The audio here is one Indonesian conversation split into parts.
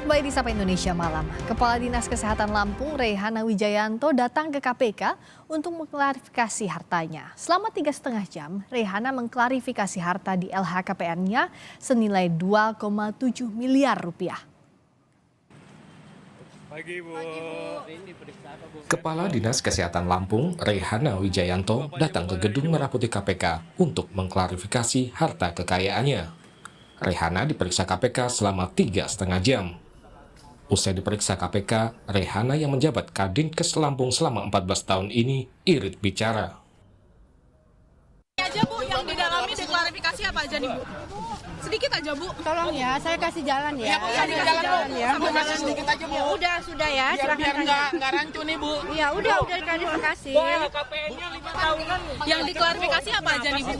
Kembali di Sapa Indonesia Malam, Kepala Dinas Kesehatan Lampung Reyhana Wijayanto datang ke KPK untuk mengklarifikasi hartanya. Selama 3,5 jam, Reyhana mengklarifikasi harta di LHKPN-nya senilai 2,7 miliar rupiah. Pagi, Bu. Kepala Dinas Kesehatan Lampung, Reyhana Wijayanto, datang ke Gedung Merah Putih KPK untuk mengklarifikasi harta kekayaannya. Reyhana diperiksa KPK selama 3,5 jam. Usai diperiksa KPK, Reyhana yang menjabat Kadinkes Lampung selama 14 tahun ini irit bicara. Aja Bu, yang didalami diklarifikasi apa aja nih Bu? Sedikit aja Bu. Tolong ya, saya kasih jalan ya. Iya, dikasih jalan Bu. ya. Sampai jalan sedikit aja Bu. Ya udah, sudah ya. Biar nggak rancu nih Bu. Ya udah klarifikasi. KPN-nya 5 tahunan. Yang diklarifikasi apa aja nih Bu?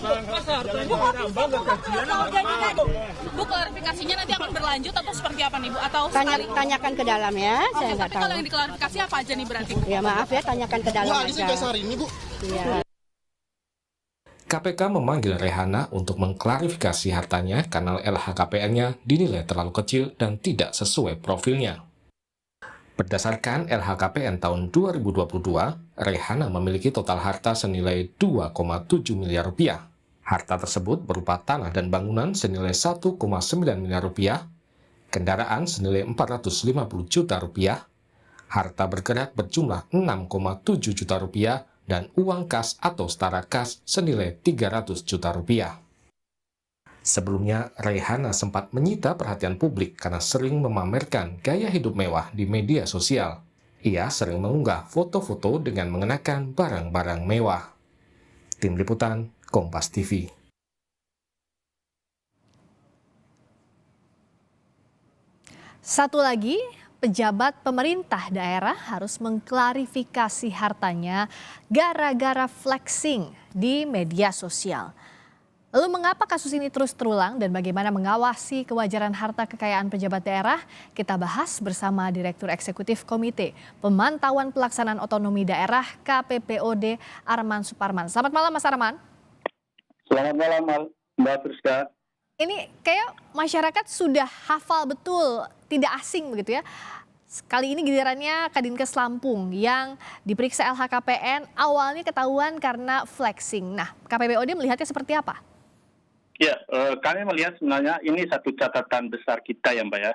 Bu, klarifikasinya nanti akan berlanjut atau seperti apa nih Bu? Atau sekali? Tanyakan ke dalam ya, saya nggak Tapi tahu. kalau yang diklarifikasi apa aja nih berarti? Ya maaf ya, tanyakan ke dalam aja. hari ini, Bu. Iya. KPK memanggil Reyhana untuk mengklarifikasi hartanya karena LHKPN-nya dinilai terlalu kecil dan tidak sesuai profilnya. Berdasarkan LHKPN tahun 2022, Reyhana memiliki total harta senilai 2,7 miliar rupiah. Harta tersebut berupa tanah dan bangunan senilai 1,9 miliar rupiah, kendaraan senilai 450 juta rupiah, harta bergerak berjumlah 6,7 juta rupiah, dan uang kas atau setara kas senilai 300 juta rupiah. Sebelumnya, Reyhana sempat menyita perhatian publik karena sering memamerkan gaya hidup mewah di media sosial. Ia sering mengunggah foto-foto dengan mengenakan barang-barang mewah. Tim Liputan, Kompas TV. Satu lagi, pejabat pemerintah daerah harus mengklarifikasi hartanya gara-gara flexing di media sosial. Lalu mengapa kasus ini terus terulang dan bagaimana mengawasi kewajaran harta kekayaan pejabat daerah? Kita bahas bersama Direktur Eksekutif Komite Pemantauan Pelaksanaan Otonomi Daerah KPPOD Arman Suparman. Selamat malam Mas Arman. Selamat malam Mbak Friska. Ini kayak masyarakat sudah hafal betul, tidak asing begitu ya. Kali ini gilirannya Kadinkes Lampung yang diperiksa LHKPN awalnya ketahuan karena flexing. Nah, KPPOD melihatnya seperti apa? Ya, kami melihat sebenarnya ini satu catatan besar kita ya Mbak ya,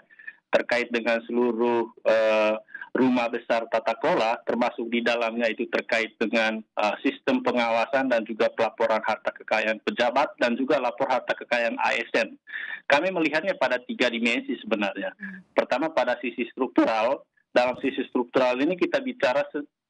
terkait dengan seluruh rumah besar tata kelola, termasuk di dalamnya itu terkait dengan sistem pengawasan dan juga pelaporan harta kekayaan pejabat dan juga lapor harta kekayaan ASN. Kami melihatnya pada 3 dimensi sebenarnya. Pertama pada sisi struktural. Dalam sisi struktural ini kita bicara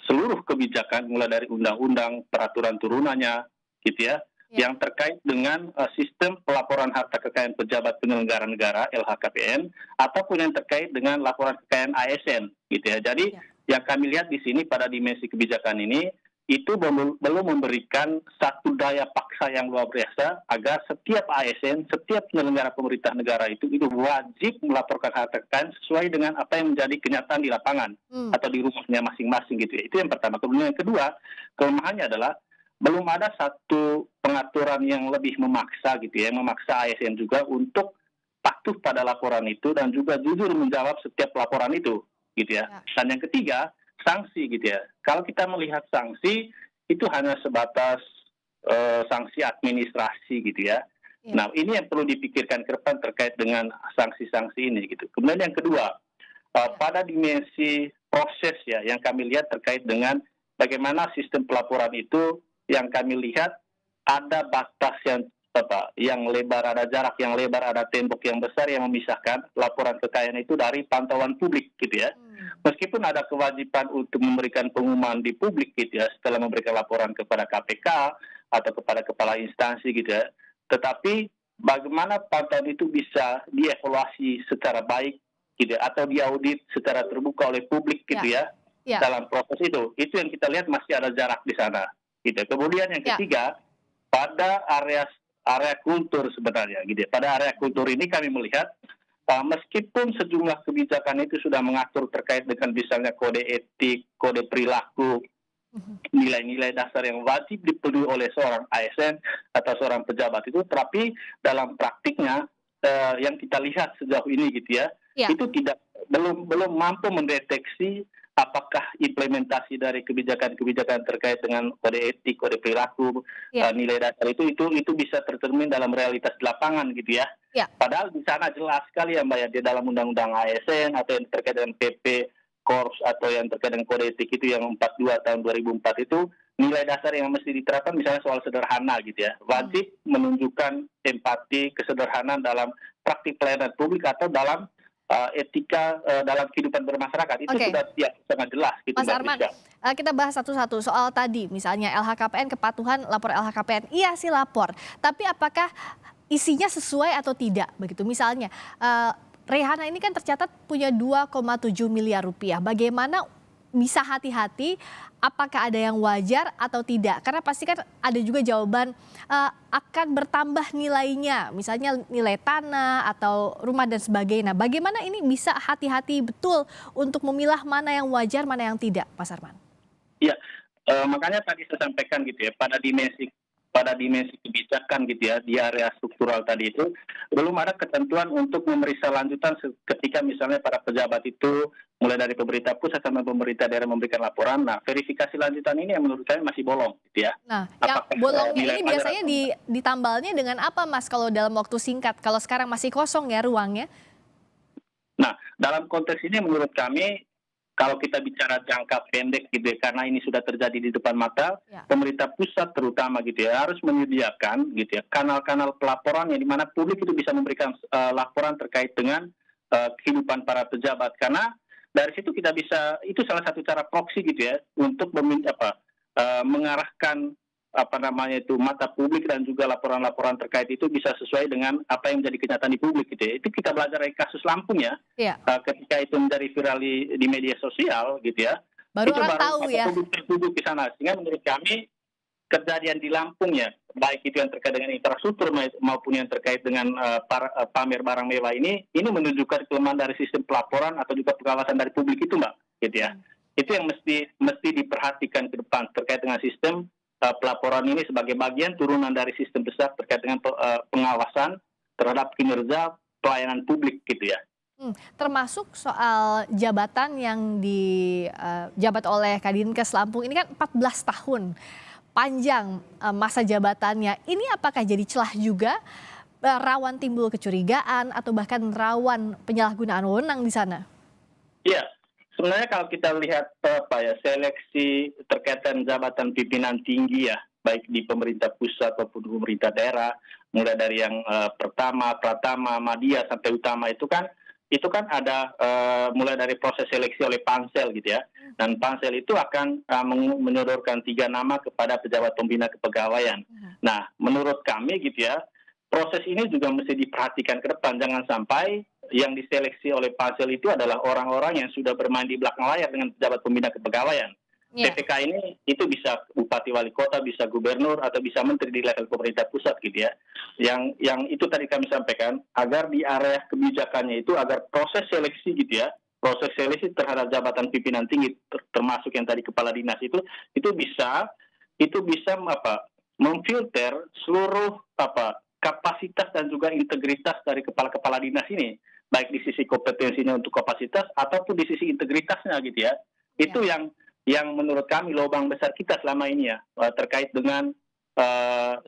seluruh kebijakan mulai dari undang-undang, peraturan turunannya, gitu ya. Yang terkait dengan sistem pelaporan harta kekayaan pejabat penyelenggara negara LHKPN ataupun yang terkait dengan laporan kekayaan ASN gitu ya. Jadi yang kami lihat di sini pada dimensi kebijakan ini itu belum memberikan satu daya paksa yang luar biasa agar setiap ASN, setiap penyelenggara pemerintah negara itu wajib melaporkan harta kekayaan sesuai dengan apa yang menjadi kenyataan di lapangan atau di rumahnya masing-masing gitu ya. Itu yang pertama. Kemudian yang kedua, kelemahannya adalah belum ada satu pengaturan yang lebih memaksa gitu ya, memaksa ASN juga untuk patuh pada laporan itu dan juga jujur menjawab setiap laporan itu gitu ya. Dan yang ketiga, sanksi gitu ya. Kalau kita melihat sanksi itu hanya sebatas sanksi administrasi gitu ya. Nah, ini yang perlu dipikirkan ke depan terkait dengan sanksi-sanksi ini gitu. Kemudian yang kedua, pada dimensi proses ya yang kami lihat terkait dengan bagaimana sistem pelaporan itu yang kami lihat ada batas yang lebar, ada jarak yang lebar, ada tembok yang besar yang memisahkan laporan kekayaan itu dari pantauan publik gitu ya. Meskipun ada kewajiban untuk memberikan pengumuman di publik gitu ya setelah memberikan laporan kepada KPK atau kepada kepala instansi gitu ya. Tetapi bagaimana pantauan itu bisa dievaluasi secara baik gitu ya, atau diaudit secara terbuka oleh publik gitu ya. Dalam proses itu yang kita lihat masih ada jarak di sana. Gitu. Kemudian yang ketiga, pada area kultur sebenarnya, gitu. Pada area kultur ini kami melihat meskipun sejumlah kebijakan itu sudah mengatur terkait dengan misalnya kode etik, kode perilaku, nilai-nilai dasar yang wajib dipenuhi oleh seorang ASN atau seorang pejabat itu, tapi dalam praktiknya yang kita lihat sejauh ini gitu ya, itu belum mampu mendeteksi apakah implementasi dari kebijakan-kebijakan terkait dengan kode etik, kode perilaku, Ya, nilai dasar itu bisa tercermin dalam realitas di lapangan gitu ya. ya. Padahal di sana jelas sekali ya Mbak ya, di dalam Undang-Undang ASN atau yang terkait dengan PP Korps atau yang terkait dengan kode etik itu yang 42 tahun 2004 itu nilai dasar yang mesti diterapkan misalnya soal sederhana gitu ya. Wajib menunjukkan empati, kesederhanaan dalam praktik pelayanan publik atau dalam etika dalam kehidupan bermasyarakat. Itu Oke. sudah sangat jelas gitu Mas Mbak Arman, Priska. kita bahas satu-satu soal tadi, misalnya LHKPN, kepatuhan lapor LHKPN. Iya sih lapor, tapi apakah isinya sesuai atau tidak begitu? Misalnya, Rehana ini kan tercatat punya 2,7 miliar rupiah. Bagaimana bisa hati-hati apakah ada yang wajar atau tidak? Karena pasti kan ada juga jawaban akan bertambah nilainya, misalnya nilai tanah atau rumah dan sebagainya. Bagaimana ini bisa hati-hati betul untuk memilah mana yang wajar, mana yang tidak, Mas Arman? Iya, makanya tadi saya sampaikan gitu ya, pada dimensi kebijakan gitu ya, di area struktural tadi itu belum ada ketentuan untuk memeriksa lanjutan ketika misalnya para pejabat itu mulai dari pemerintah pusat sampai pemerintah daerah memberikan laporan. Nah, verifikasi lanjutan ini yang menurut kami masih bolong gitu ya. Nah, yang Apakah bolongnya nilai ini wajar biasanya atau enggak? ditambalnya dengan apa, Mas, kalau dalam waktu singkat? Kalau sekarang masih kosong ya ruangnya? Nah, dalam konteks ini menurut kami kalau kita bicara jangka pendek gitu ya, karena ini sudah terjadi di depan mata, Ya. pemerintah pusat terutama gitu ya harus menyediakan gitu ya kanal-kanal pelaporan yang di mana publik itu bisa memberikan laporan terkait dengan kehidupan para pejabat, karena dari situ kita bisa, itu salah satu cara proksi gitu ya untuk mengarahkan mata publik dan juga laporan-laporan terkait itu bisa sesuai dengan apa yang menjadi kenyataan di publik gitu ya. Itu kita belajar dari kasus Lampung ya. Iya. Ketika itu menjadi viral di media sosial gitu ya. Baru Itu orang tahu ya. Publik di sana. Sehingga menurut kami kejadian di Lampung ya, baik itu yang terkait dengan infrastruktur maupun yang terkait dengan pamer barang mewah ini menunjukkan kelemahan dari sistem pelaporan atau juga pengawasan dari publik itu Mbak, gitu ya. Itu yang mesti diperhatikan ke depan terkait dengan sistem pelaporan ini sebagai bagian turunan dari sistem besar terkait dengan pengawasan terhadap kinerja pelayanan publik gitu ya. Termasuk soal jabatan yang dijabat oleh Kadinkes Lampung ini kan 14 tahun. Panjang masa jabatannya. Ini apakah jadi celah juga rawan timbul kecurigaan atau bahkan rawan penyalahgunaan wewenang di sana? Iya. Sebenarnya kalau kita lihat seleksi terkait dengan jabatan pimpinan tinggi ya, baik di pemerintah pusat maupun pemerintah daerah, mulai dari yang pertama, pratama, madya sampai utama itu kan ada mulai dari proses seleksi oleh pansel gitu ya, dan pansel itu akan menyodorkan 3 nama kepada pejabat pembina kepegawaian. Nah, menurut kami gitu ya, proses ini juga mesti diperhatikan ke depan, jangan sampai yang diseleksi oleh pansel itu adalah orang-orang yang sudah bermain di belakang layar dengan pejabat pembina kepegawaian. Ya. PPK ini itu bisa bupati wali kota, bisa gubernur, atau bisa menteri di level pemerintah pusat gitu ya. Yang itu tadi kami sampaikan, agar di area kebijakannya itu, agar proses seleksi gitu ya, proses seleksi terhadap jabatan pimpinan tinggi, termasuk yang tadi kepala dinas itu bisa memfilter seluruh kapasitas dan juga integritas dari kepala-kepala dinas ini, baik di sisi kompetensinya untuk kapasitas ataupun di sisi integritasnya gitu ya. Itu yang menurut kami lubang besar kita selama ini ya, terkait dengan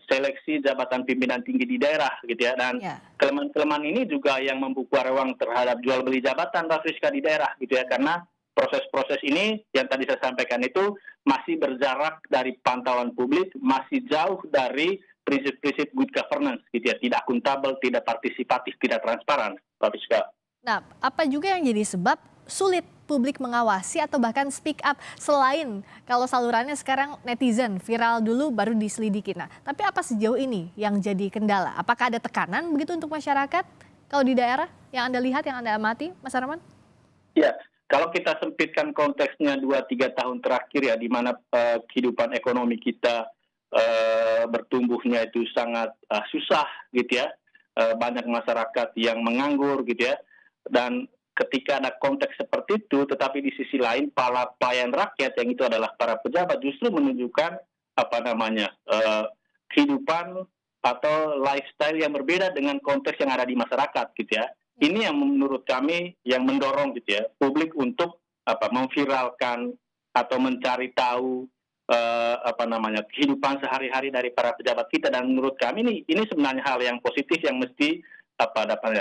seleksi jabatan pimpinan tinggi di daerah gitu ya. Dan kelemahan-kelemahan ini juga yang membuka ruang terhadap jual beli jabatan Mbak Friska di daerah gitu ya, karena proses-proses ini yang tadi saya sampaikan itu masih berjarak dari pantauan publik, masih jauh dari prinsip-prinsip good governance gitu ya, tidak akuntabel, tidak partisipatif, tidak transparan, Pak Friska. Nah, apa juga yang jadi sebab sulit publik mengawasi atau bahkan speak up, selain kalau salurannya sekarang netizen, viral dulu baru diselidiki. Nah, tapi apa sejauh ini yang jadi kendala? Apakah ada tekanan begitu untuk masyarakat kalau di daerah yang Anda lihat, yang Anda amati, Mas Arman? Ya, kalau kita sempitkan konteksnya 2-3 tahun terakhir ya, di mana kehidupan ekonomi kita bertumbuhnya itu sangat susah gitu ya, banyak masyarakat yang menganggur gitu ya, dan ketika ada konteks seperti itu, tetapi di sisi lain para pelayan rakyat yang itu adalah para pejabat justru menunjukkan kehidupan atau lifestyle yang berbeda dengan konteks yang ada di masyarakat gitu ya. Ini yang menurut kami yang mendorong gitu ya publik untuk memviralkan atau mencari tahu kehidupan sehari-hari dari para pejabat kita, dan menurut kami ini sebenarnya hal yang positif yang mesti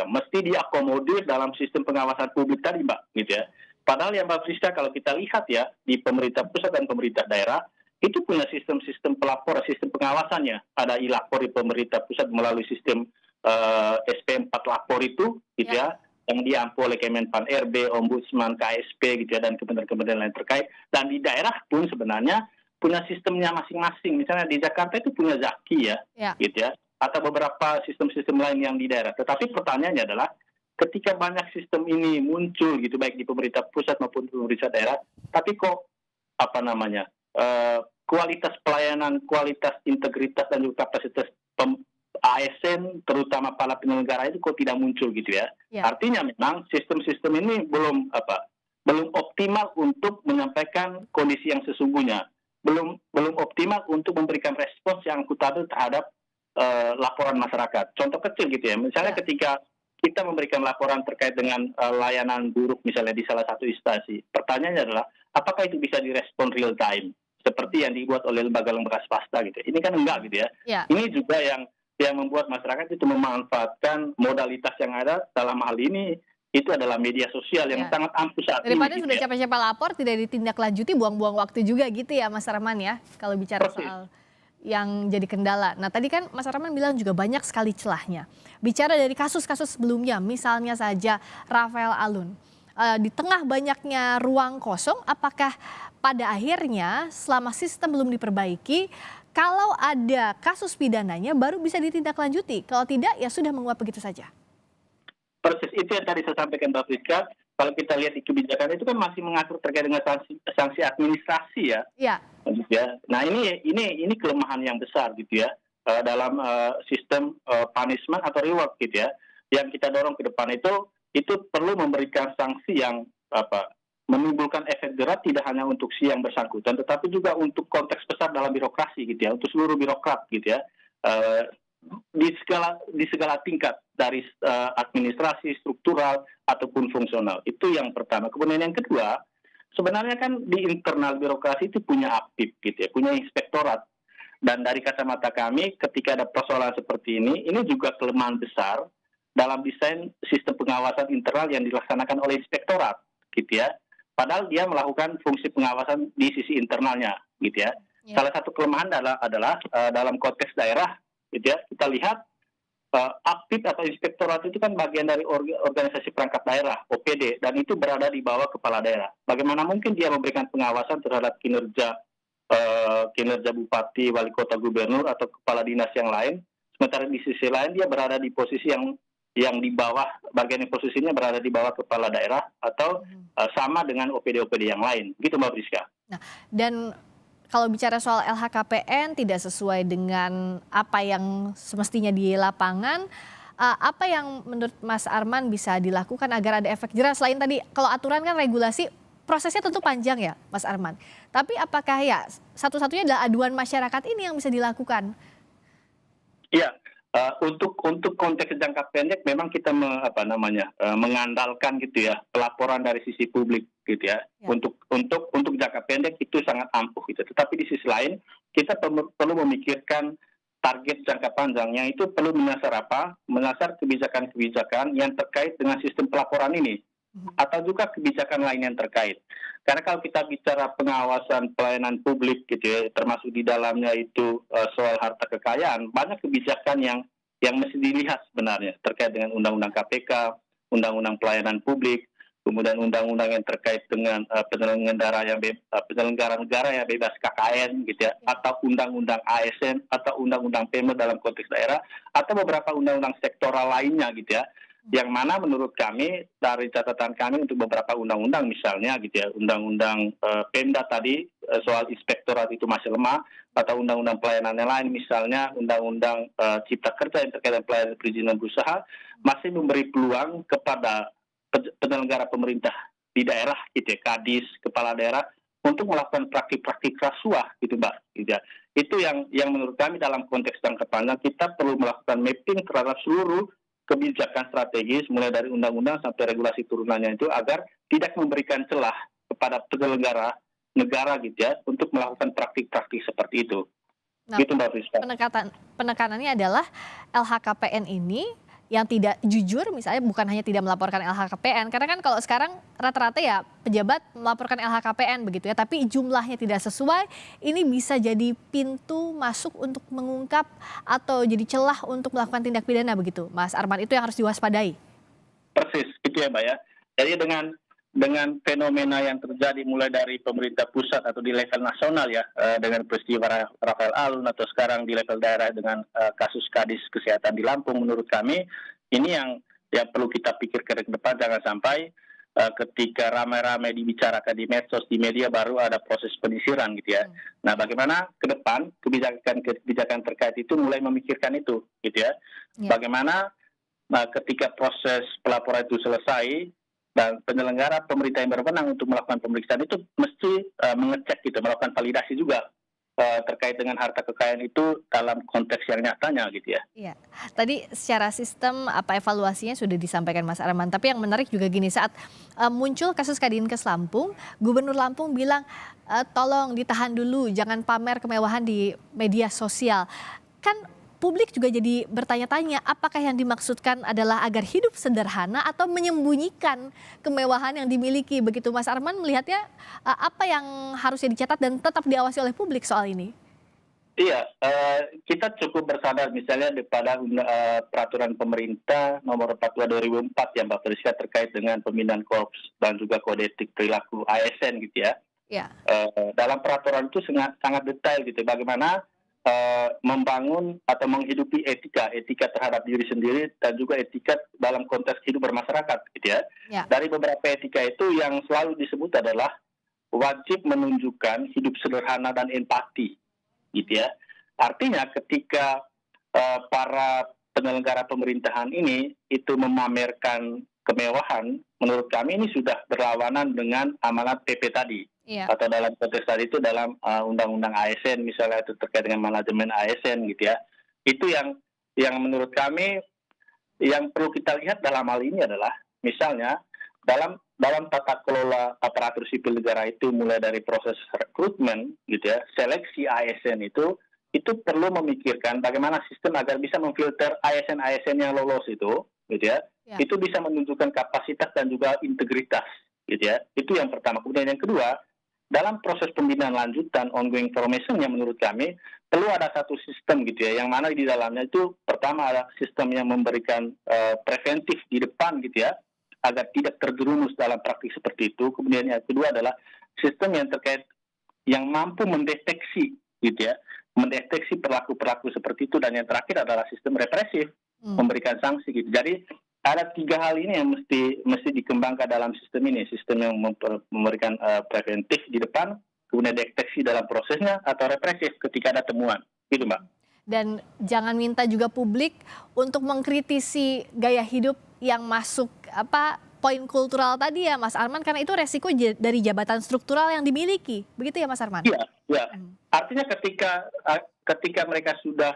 mesti diakomodir dalam sistem pengawasan publik tadi, Mbak, gitu ya. Padahal yang Mbak Friska, kalau kita lihat ya di pemerintah pusat dan pemerintah daerah itu punya sistem pelapor, sistem pengawasannya. Ada e-lapor di pemerintah pusat melalui sistem SP4 lapor itu, gitu ya, yang diampu oleh Kemenpan RB, Ombudsman, KSP, gitu ya, dan kementerian-kementerian lain terkait. Dan di daerah pun sebenarnya punya sistemnya masing-masing. Misalnya di Jakarta itu punya Zaki ya, gitu ya, atau beberapa sistem-sistem lain yang di daerah. Tetapi pertanyaannya adalah ketika banyak sistem ini muncul gitu baik di pemerintah pusat maupun di pemerintah daerah, tapi kok kualitas pelayanan, kualitas integritas dan juga kapasitas ASN terutama para penyelenggara itu kok tidak muncul gitu ya. Artinya memang sistem-sistem ini belum optimal untuk menyampaikan kondisi yang sesungguhnya. Belum optimal untuk memberikan respons yang akuntabel terhadap laporan masyarakat. Contoh kecil gitu ya, misalnya ketika kita memberikan laporan terkait dengan layanan buruk misalnya di salah satu instansi, pertanyaannya adalah apakah itu bisa direspon real time seperti yang dibuat oleh lembaga-lembaga swasta gitu. Ini kan enggak gitu ya. Ini juga yang membuat masyarakat itu memanfaatkan modalitas yang ada, dalam hal ini itu adalah media sosial yang sangat ampuh saat ini. Daripada sudah capek-capek lapor, tidak ditindaklanjuti, buang-buang waktu juga gitu ya Mas Arman ya, kalau bicara soal yang jadi kendala. Nah tadi kan Mas Arman bilang juga banyak sekali celahnya. Bicara dari kasus-kasus sebelumnya, misalnya saja Rafael Alun. Di tengah banyaknya ruang kosong, apakah pada akhirnya selama sistem belum diperbaiki, kalau ada kasus pidananya baru bisa ditindaklanjuti? Kalau tidak ya sudah menguap begitu saja. Proses itu yang tadi saya sampaikan Mbak Friska, kalau kita lihat di kebijakan itu kan masih mengatur terkait dengan sanksi administrasi ya. Nah ini kelemahan yang besar gitu ya dalam sistem punishment atau reward gitu ya. Yang kita dorong ke depan itu perlu memberikan sanksi yang menimbulkan efek jerat tidak hanya untuk si yang bersangkutan, tetapi juga untuk konteks besar dalam birokrasi gitu ya, untuk seluruh birokrat gitu ya. Di segala tingkat dari administrasi, struktural ataupun fungsional. Itu yang pertama. Kemudian yang kedua, sebenarnya kan di internal birokrasi itu punya apip gitu ya, punya inspektorat. Dan dari kacamata kami ketika ada persoalan seperti ini juga kelemahan besar dalam desain sistem pengawasan internal yang dilaksanakan oleh inspektorat gitu ya. Padahal dia melakukan fungsi pengawasan di sisi internalnya gitu ya. Salah satu kelemahan adalah dalam konteks daerah gitu ya, kita lihat aktif atau inspektorat itu kan bagian dari organisasi perangkat daerah OPD dan itu berada di bawah kepala daerah. Bagaimana mungkin dia memberikan pengawasan terhadap kinerja bupati, wali kota, gubernur atau kepala dinas yang lain, sementara di sisi lain dia berada di posisi yang di bawah, bagian posisinya berada di bawah kepala daerah atau sama dengan OPD-OPD yang lain. Gitu Mbak Friska. Nah, dan kalau bicara soal LHKPN tidak sesuai dengan apa yang semestinya di lapangan, apa yang menurut Mas Arman bisa dilakukan agar ada efek jerah? Selain tadi kalau aturan kan regulasi prosesnya tentu panjang ya Mas Arman. Tapi apakah ya satu-satunya adalah aduan masyarakat ini yang bisa dilakukan? Iya, untuk konteks jangka pendek memang kita mengandalkan gitu ya pelaporan dari sisi publik gitu ya. Untuk jangka pendek itu sangat ampuh gitu. Tetapi di sisi lain kita perlu memikirkan target jangka panjangnya itu perlu menyasar kebijakan-kebijakan yang terkait dengan sistem pelaporan ini atau juga kebijakan lain yang terkait. Karena kalau kita bicara pengawasan pelayanan publik gitu ya, termasuk di dalamnya itu soal harta kekayaan, banyak kebijakan yang mesti dilihat sebenarnya terkait dengan undang-undang KPK, undang-undang pelayanan publik, kemudian undang-undang yang terkait dengan penyelenggara negara yang bebas KKN gitu ya, atau undang-undang ASN atau undang-undang PME dalam konteks daerah, atau beberapa undang-undang sektoral lainnya gitu ya. Yang mana menurut kami dari catatan kami untuk beberapa undang-undang misalnya gitu ya, undang-undang Pemda tadi soal inspektorat itu masih lemah, atau undang-undang pelayanan yang lain misalnya undang-undang Cipta Kerja yang terkait dengan pelayanan perizinan berusaha masih memberi peluang kepada penyelenggara pemerintah di daerah gitu ya, kadis, kepala daerah untuk melakukan praktik-praktik rasuah gitu Mbak gitu ya. Itu yang menurut kami dalam konteks jangka panjang kita perlu melakukan mapping terhadap seluruh kebijakan strategis mulai dari undang-undang sampai regulasi turunannya itu agar tidak memberikan celah kepada penyelenggara negara gitu ya untuk melakukan praktik-praktik seperti itu. Nah, Gitu Mbak Friska. penekanannya adalah LHKPN ini yang tidak jujur, misalnya bukan hanya tidak melaporkan LHKPN, karena kan kalau sekarang rata-rata ya pejabat melaporkan LHKPN begitu ya, tapi jumlahnya tidak sesuai, ini bisa jadi pintu masuk untuk mengungkap atau jadi celah untuk melakukan tindak pidana begitu, Mas Arman, itu yang harus diwaspadai. Persis, itu ya Mbak ya. Jadi dengan fenomena yang terjadi mulai dari pemerintah pusat atau di level nasional ya, dengan peristiwa Rafael Alun atau sekarang di level daerah dengan kasus Kadis Kesehatan di Lampung, menurut kami ini yang perlu kita pikirkan ke depan, jangan sampai ketika ramai-ramai dibicarakan di medsos, di media baru ada proses penyisiran gitu ya. Nah, bagaimana ke depan kebijakan terkait itu mulai memikirkan itu gitu ya. Bagaimana ketika proses pelaporan itu selesai, dan penyelenggara pemerintah yang berwenang untuk melakukan pemeriksaan itu mesti mengecek gitu, melakukan validasi juga terkait dengan harta kekayaan itu dalam konteks yang nyatanya gitu ya. Iya, tadi secara sistem evaluasinya sudah disampaikan Mas Arman, tapi yang menarik juga gini, saat muncul kasus Kadinkes Lampung, Gubernur Lampung bilang tolong ditahan dulu, jangan pamer kemewahan di media sosial. Kan publik juga jadi bertanya-tanya, apakah yang dimaksudkan adalah agar hidup sederhana atau menyembunyikan kemewahan yang dimiliki? Begitu Mas Arman melihatnya, apa yang harusnya dicatat dan tetap diawasi oleh publik soal ini? Iya, kita cukup bersadar misalnya pada peraturan pemerintah nomor 42 2004 ya Mbak Friska terkait dengan pembinaan korps dan juga kode etik perilaku ASN gitu ya. Ya. Dalam peraturan itu sangat detail gitu, bagaimana membangun atau menghidupi etika terhadap diri sendiri dan juga etika dalam konteks hidup bermasyarakat gitu ya. Dari beberapa etika itu yang selalu disebut adalah wajib menunjukkan hidup sederhana dan empati gitu ya. Artinya ketika para penyelenggara pemerintahan ini itu memamerkan kemewahan, menurut kami ini sudah berlawanan dengan amanat PP tadi. Atau dalam konteks tadi itu dalam undang-undang ASN misalnya itu terkait dengan manajemen ASN gitu ya. Itu yang menurut kami yang perlu kita lihat dalam hal ini adalah misalnya dalam tata kelola aparatur sipil negara itu mulai dari proses rekrutmen gitu ya, seleksi ASN itu perlu memikirkan bagaimana sistem agar bisa memfilter ASN yang lolos itu gitu ya. Itu bisa menunjukkan kapasitas dan juga integritas gitu ya. Itu yang pertama. Kemudian yang kedua, dalam proses pembinaan lanjutan ongoing formation yang menurut kami perlu ada satu sistem gitu ya, yang mana di dalamnya itu pertama ada sistem yang memberikan preventif di depan gitu ya, agar tidak terjerumus dalam praktik seperti itu. Kemudian yang kedua adalah sistem yang terkait yang mampu mendeteksi gitu ya, mendeteksi perilaku seperti itu, dan yang terakhir adalah sistem represif, memberikan sanksi gitu. Jadi ada 3 hal ini yang mesti dikembangkan dalam sistem ini, sistem yang memberikan preventif di depan, kemudian deteksi dalam prosesnya, atau represif ketika ada temuan, gitu Mbak. Dan jangan minta juga publik untuk mengkritisi gaya hidup yang masuk poin kultural tadi ya Mas Arman, karena itu resiko dari jabatan struktural yang dimiliki, begitu ya Mas Arman? Iya. Artinya ketika mereka sudah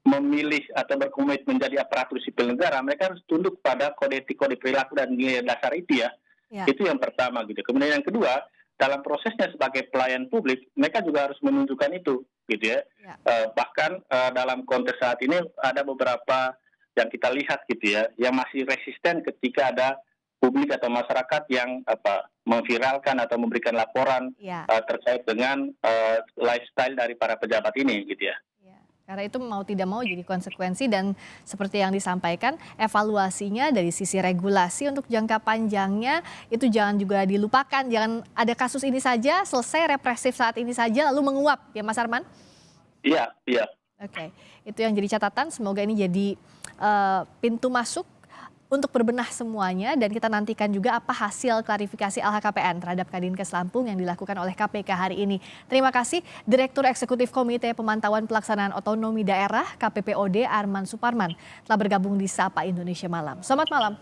memilih atau berkomitmen menjadi aparatur sipil negara, mereka harus tunduk pada kode etik, kode perilaku dan nilai dasar itu ya. Itu yang pertama gitu. Kemudian yang kedua, dalam prosesnya sebagai pelayan publik, mereka juga harus menunjukkan itu gitu ya. Bahkan dalam konteks saat ini ada beberapa yang kita lihat gitu ya, yang masih resisten ketika ada publik atau masyarakat yang memviralkan atau memberikan laporan terkait dengan lifestyle dari para pejabat ini gitu ya. Karena itu mau tidak mau jadi konsekuensi, dan seperti yang disampaikan evaluasinya dari sisi regulasi untuk jangka panjangnya itu jangan juga dilupakan, jangan ada kasus ini saja selesai represif saat ini saja lalu menguap ya Mas Arman? Iya. Oke, itu yang jadi catatan, semoga ini jadi pintu masuk untuk berbenah semuanya, dan kita nantikan juga apa hasil klarifikasi LHKPN terhadap Kadinkes Lampung yang dilakukan oleh KPK hari ini. Terima kasih Direktur Eksekutif Komite Pemantauan Pelaksanaan Otonomi Daerah KPPOD Arman Suparman telah bergabung di Sapa Indonesia Malam. Selamat malam.